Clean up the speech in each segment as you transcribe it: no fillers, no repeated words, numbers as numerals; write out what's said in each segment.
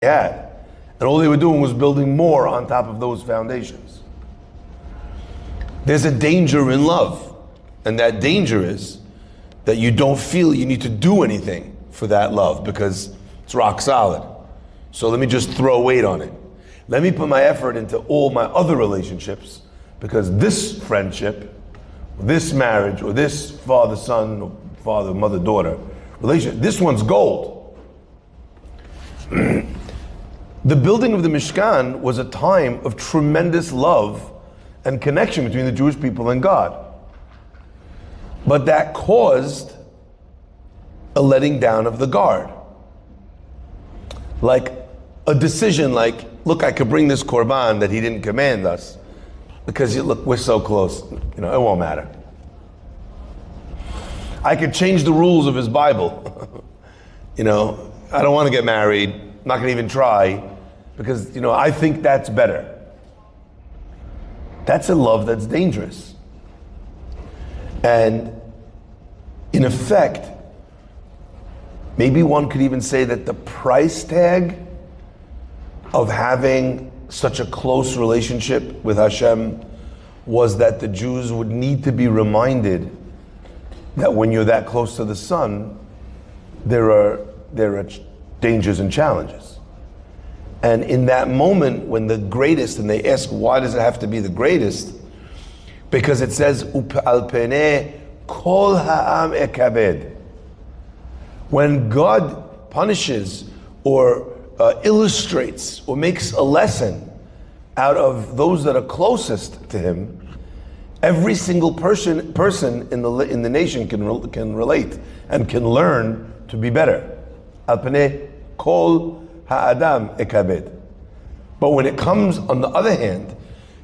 had. And all they were doing was building more on top of those foundations. There's a danger in love. And that danger is that you don't feel you need to do anything for that love because it's rock solid. So let me just throw weight on it. Let me put my effort into all my other relationships because this friendship, this marriage, or this father-son, or father, mother-daughter relationship, this one's gold. The building of the Mishkan was a time of tremendous love and connection between the Jewish people and God. But that caused a letting down of the guard. Like a decision like, look, I could bring this korban that he didn't command us because look, we're so close, it won't matter. I could change the rules of his Bible. I don't want to get married, I'm not going to even try because, I think that's better. That's a love that's dangerous. And in effect, maybe one could even say that the price tag of having such a close relationship with Hashem was that the Jews would need to be reminded that when you're that close to the Son, there are dangers and challenges. And in that moment, when the greatest, and they ask, why does it have to be the greatest? Because it says, Al penei kol ha'am ekabed. When God punishes or illustrates or makes a lesson out of those that are closest to Him, every single person in the nation can relate and can learn to be better. Al penei kol ha'adam ekabed. But when it comes, on the other hand,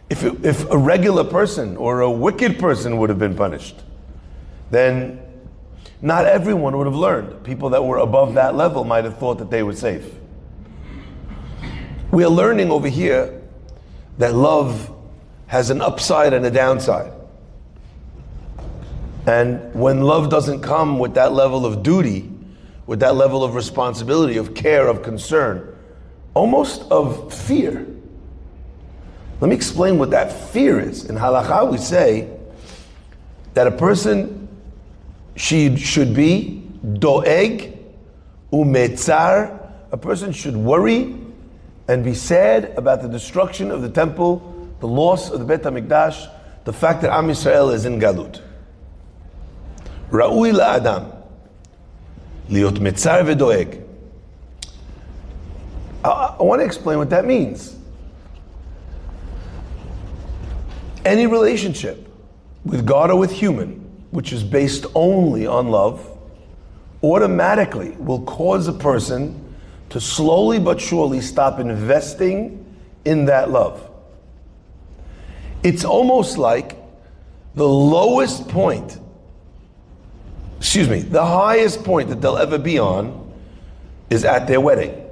if a regular person or a wicked person would have been punished, then not everyone would have learned. People that were above that level might have thought that they were safe. We are learning over here that love has an upside and a downside. And when love doesn't come with that level of duty, with that level of responsibility, of care, of concern, almost of fear. Let me explain what that fear is. In halakha we say that a person should be doeg umetzar. A person should worry and be sad about the destruction of the temple, the loss of the Beit HaMikdash, the fact that Am Yisrael is in Galut. Ra'ui la'adam liot metzar v'doeg. I want to explain what that means. Any relationship with God or with human, which is based only on love, automatically will cause a person to slowly but surely stop investing in that love. It's almost like the lowest point, the highest point that they'll ever be on is at their wedding.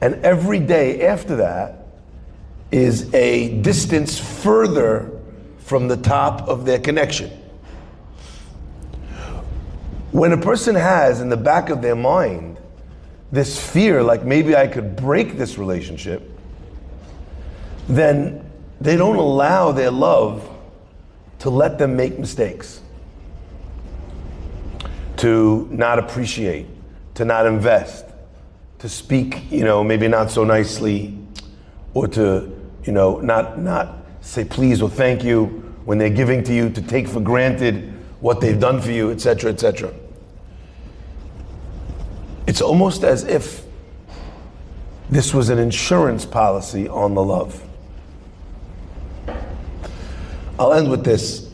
And every day after that is a distance further from the top of their connection. When a person has in the back of their mind this fear, like maybe I could break this relationship, then they don't allow their love to let them make mistakes, to not appreciate, to not invest, to speak, maybe not so nicely, or to, not say please or thank you when they're giving to you, to take for granted what they've done for you, etc., etc. It's almost as if this was an insurance policy on the love. I'll end with this.